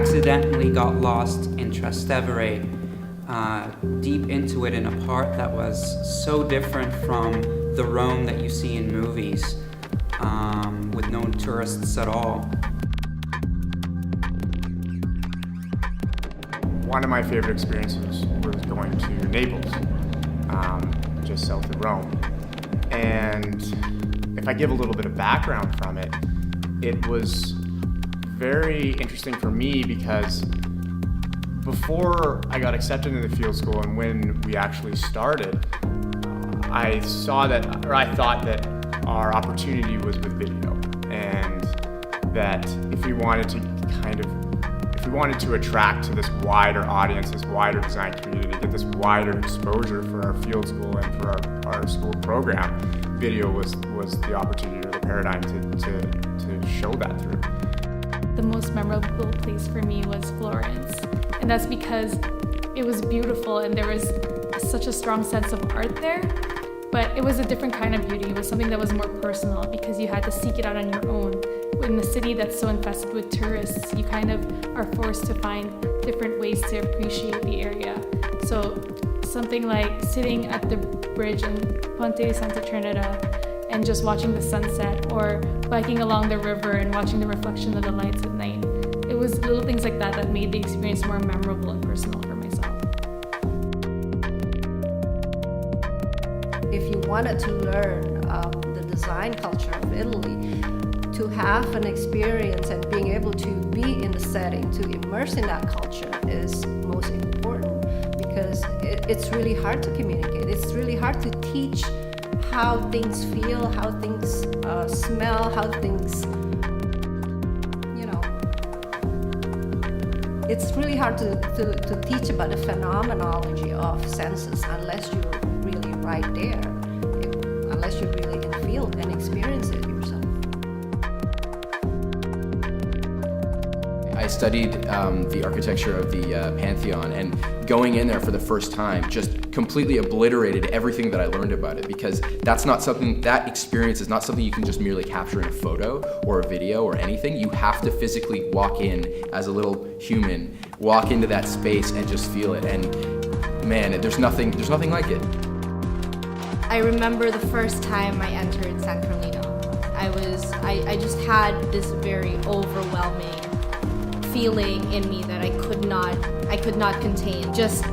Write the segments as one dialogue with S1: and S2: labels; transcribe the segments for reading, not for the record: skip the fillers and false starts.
S1: accidentally got lost in Trastevere, deep into it in a part that was so different from the Rome that you see in movies, with no tourists at all.
S2: One of my favorite experiences was going to Naples, just south of Rome. And if I give a little bit of background from it, it was very interesting for me because before I got accepted into the field school and when we actually started, I thought that our opportunity was with video, and that if we wanted to attract to this wider audience, this wider design community, get this wider exposure for our field school and for our school program, video was the opportunity or the paradigm to show that through.
S3: The most memorable place for me was Florence, and that's because it was beautiful and there was such a strong sense of art there, but it was a different kind of beauty. It was something that was more personal because you had to seek it out on your own. In the city that's so infested with tourists, you kind of are forced to find different ways to appreciate the area. So something like sitting at the bridge in Ponte di Santa Trinita and just watching the sunset, or biking along the river and watching the reflection of the lights at night. It was little things like that that made the experience more memorable and personal for myself.
S4: If you wanted to learn the design culture of Italy, to have an experience and being able to be in the setting, to immerse in that culture is most important, because it's really hard to communicate. It's really hard to teach how things feel, how things smell, how things, it's really hard to teach about the phenomenology of senses unless you're really right there, unless you really can feel and experience it yourself.
S5: I studied the architecture of the Pantheon, and going in there for the first time just completely obliterated everything that I learned about it, because that experience is not something you can just merely capture in a photo or a video or anything. You have to physically walk in as a little human, walk into that space and just feel it, and man, there's nothing like it.
S6: I remember the first time I entered San Carlino. I just had this very overwhelming feeling in me that I could not contain. Just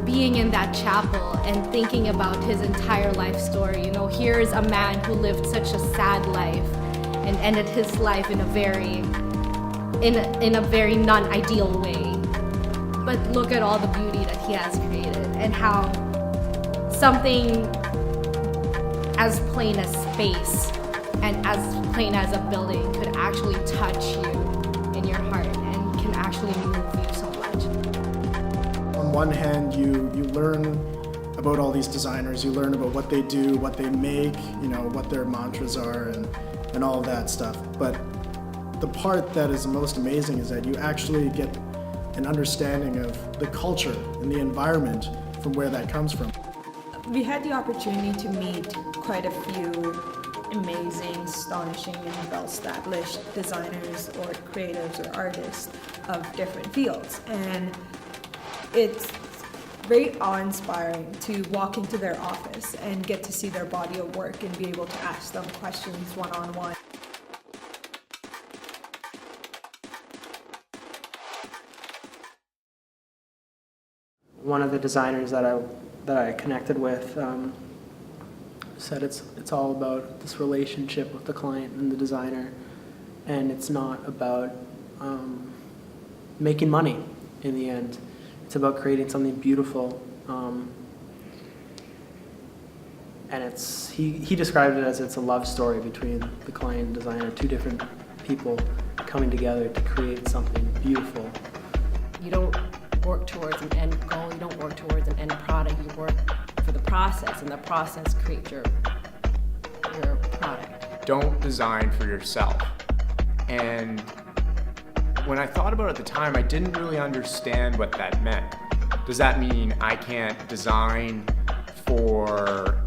S6: being in that chapel and thinking about his entire life story. Here's a man who lived such a sad life and ended his life in a very non-ideal way. But look at all the beauty that he has created, and how something as plain as space and as plain as a building could actually touch you in your heart and can actually move you so much.
S7: On one hand, you learn about all these designers, you learn about what they do, what they make, what their mantras are and all of that stuff. But the part that is the most amazing is that you actually get an understanding of the culture and the environment from where that comes from.
S8: We had the opportunity to meet quite a few amazing, astonishing, and well-established designers or creatives or artists of different fields. And it's very awe-inspiring to walk into their office and get to see their body of work and be able to ask them questions one-on-one.
S9: One of the designers that I connected with said it's all about this relationship with the client and the designer, and it's not about making money in the end. It's about creating something beautiful, and he described it as it's a love story between the client and designer, two different people coming together to create something beautiful.
S10: You don't work towards an end goal, you don't work towards an end product, you work for the process, and the process creates your product.
S2: Don't design for yourself. And when I thought about it at the time, I didn't really understand what that meant. Does that mean I can't design for,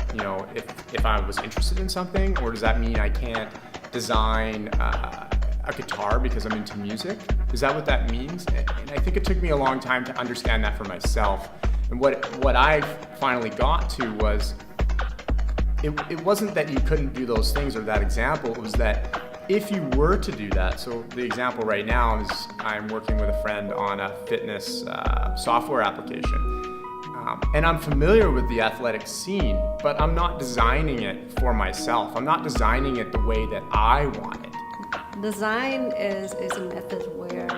S2: if I was interested in something, or does that mean I can't design a a guitar because I'm into music? Is that what that means? And I think it took me a long time to understand that for myself. And what I finally got to was, it wasn't that you couldn't do those things or that example, it was that if you were to do that, so the example right now is I'm working with a friend on a fitness software application. And I'm familiar with the athletic scene, but I'm not designing it for myself. I'm not designing it the way that I want it.
S4: Design is a method where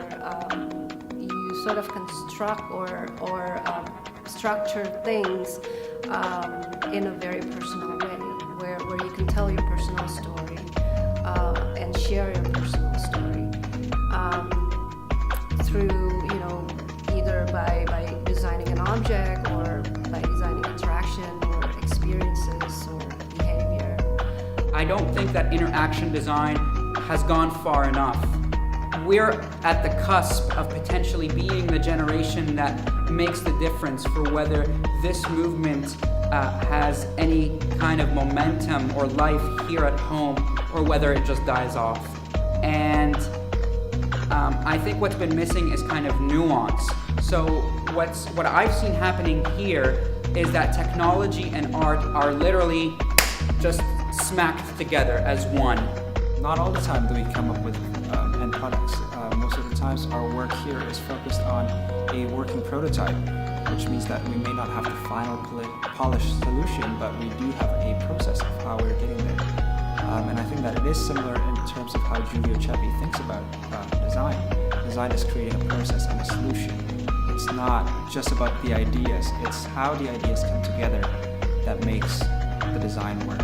S4: you sort of construct or structure things in a very personal way, where you can tell your personal story and share your personal story through, either by designing an object or by designing interaction or experiences or behavior.
S1: I don't think that interaction design has gone far enough. We're at the cusp of potentially being the generation that makes the difference for whether this movement has any kind of momentum or life here at home, or whether it just dies off. And I think what's been missing is kind of nuance. So what I've seen happening here is that technology and art are literally just smacked together as one.
S11: Not all the time do we come up with end products. Most of the times our work here is focused on a working prototype, which means that we may not have the final polished solution, but we do have a process of how we're getting there. And I think that it is similar in terms of how Giulio Ceppi thinks about design. Design is creating a process and a solution. It's not just about the ideas, it's how the ideas come together that makes the design work.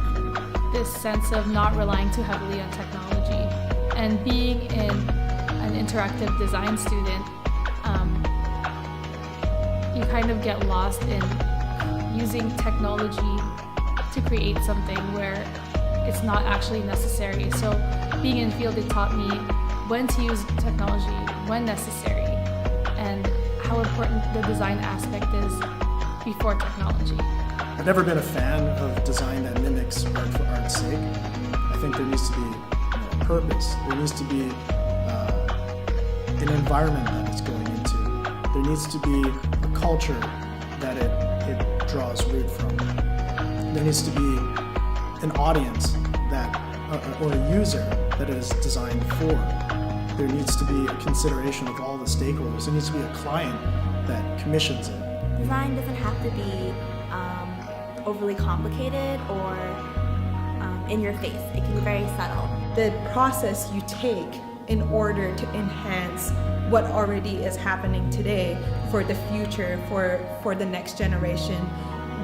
S3: This sense of not relying too heavily on technology and being in an interactive design student, you kind of get lost in using technology to create something where it's not actually necessary. So being in field, it taught me when to use technology, when necessary, and how important the design aspect is before technology.
S7: I've never been a fan of design that mimics art for art's sake. I think there needs to be a purpose. There needs to be an environment that it's going into. There needs to be a culture that it draws root from. There needs to be an audience that, or a user that it is designed for. There needs to be a consideration of all the stakeholders. There needs to be a client that commissions it.
S12: Design doesn't have to be overly complicated or in your face. It can be very subtle.
S8: The process you take in order to enhance what already is happening today for the future, for the next generation,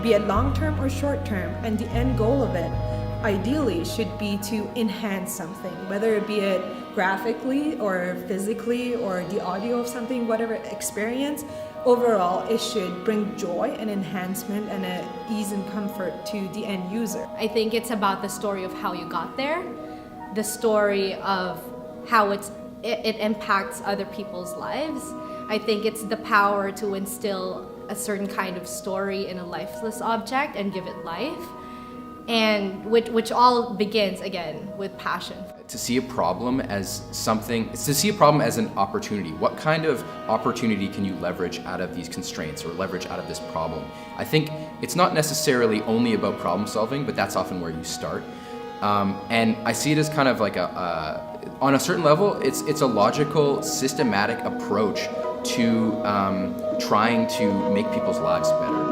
S8: be it long-term or short-term, and the end goal of it ideally should be to enhance something, whether it be it graphically or physically or the audio of something, whatever experience. Overall, it should bring joy and enhancement and an ease and comfort to the end user.
S6: I think it's about the story of how you got there, the story of how it impacts other people's lives. I think it's the power to instill a certain kind of story in a lifeless object and give it life, and which all begins again with passion.
S5: To see a problem as something, it's to see a problem as an opportunity. What kind of opportunity can you leverage out of these constraints or leverage out of this problem? I think it's not necessarily only about problem solving, but that's often where you start. And I see it as kind of like on a certain level, it's a logical, systematic approach to trying to make people's lives better.